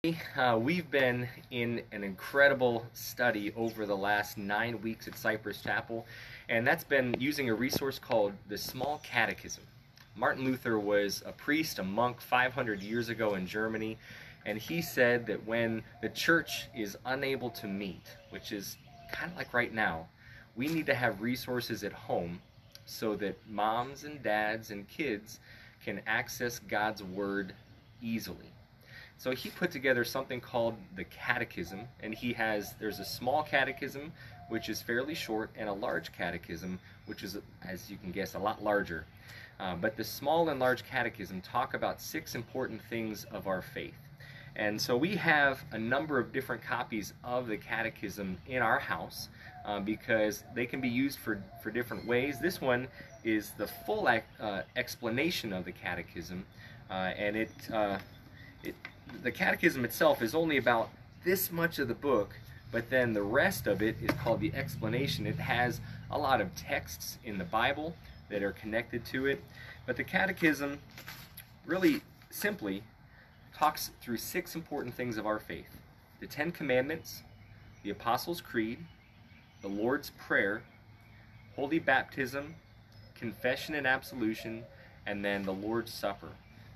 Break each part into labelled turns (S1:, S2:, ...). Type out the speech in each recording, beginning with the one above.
S1: We've been in an incredible study over the last 9 weeks at Cypress Chapel, and that's been using a resource called the Small Catechism. Martin Luther was a priest, a monk 500 years ago in Germany, and he said that when the church is unable to meet, which is kind of like right now, we need to have resources at home so that moms and dads and kids can access God's Word easily. So he put together something called the Catechism, and there's a small catechism, which is fairly short, and a large catechism, which is, as you can guess, a lot larger. But the small and large catechism talk about 6 important things of our faith. And so we have a number of different copies of the catechism in our house because they can be used for different ways. This one is the full explanation of the catechism, and the catechism itself is only about this much of the book, but then the rest of it is called the explanation. It has a lot of texts in the Bible that are connected to it, but the catechism really simply talks through 6 important things of our faith: the 10 Commandments, the Apostles' Creed, the Lord's Prayer, Holy Baptism, Confession and Absolution, and then the Lord's Supper.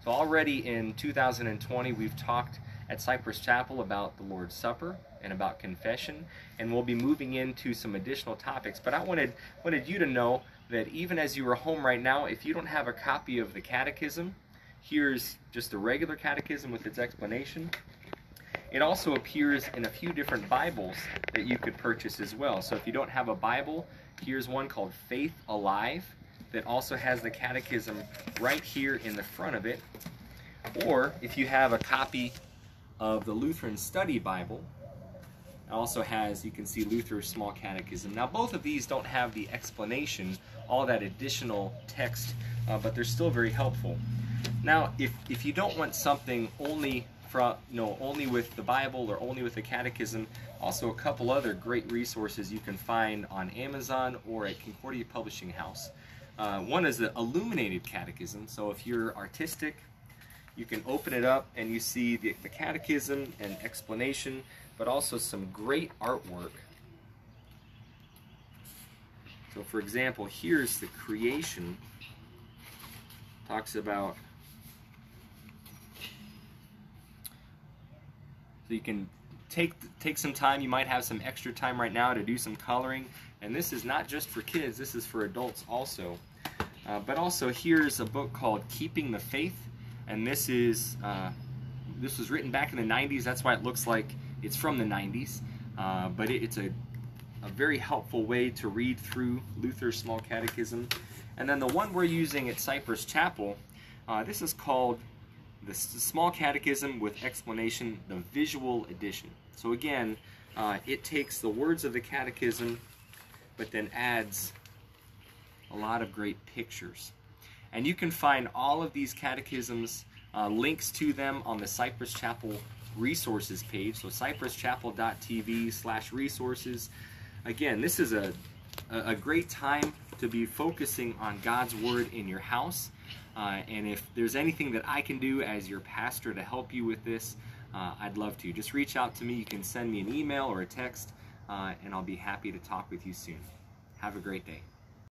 S1: So already in 2020, we've talked at Cypress Chapel about the Lord's Supper and about confession, and we'll be moving into some additional topics. But I wanted you to know that even as you are home right now, if you don't have a copy of the Catechism, here's just the regular Catechism with its explanation. It also appears in a few different Bibles that you could purchase as well. So if you don't have a Bible, here's one called Faith Alive that also has the Catechism right here in the front of it. Or if you have a copy of the Lutheran Study Bible, it also has, you can see, Luther's Small Catechism. Now both of these don't have the explanation, all that additional text, but they're still very helpful. Now if you don't want something only with the Bible or only with the Catechism, also a couple other great resources you can find on Amazon or at Concordia Publishing House. One is the Illuminated Catechism. So if you're artistic, you can open it up and you see the Catechism and explanation, but also some great artwork. So for example, here's the creation. Talks about, so you can take some time. You might have some extra time right now to do some coloring, and this is not just for kids, this is for adults also. But also here's a book called Keeping the Faith, and this was written back in the 90s. That's why it looks like it's from the 90s, but it's a very helpful way to read through Luther's Small Catechism. And then the one we're using at Cypress Chapel, this is called the Small Catechism with Explanation, the Visual Edition. So again, it takes the words of the Catechism, but then adds a lot of great pictures. And you can find all of these catechisms, links to them on the Cypress Chapel resources page, so cypresschapel.tv/resources. Again, this is a great time to be focusing on God's Word in your house. And if there's anything that I can do as your pastor to help you with this, I'd love to. Just reach out to me. You can send me an email or a text, and I'll be happy to talk with you soon. Have a great day.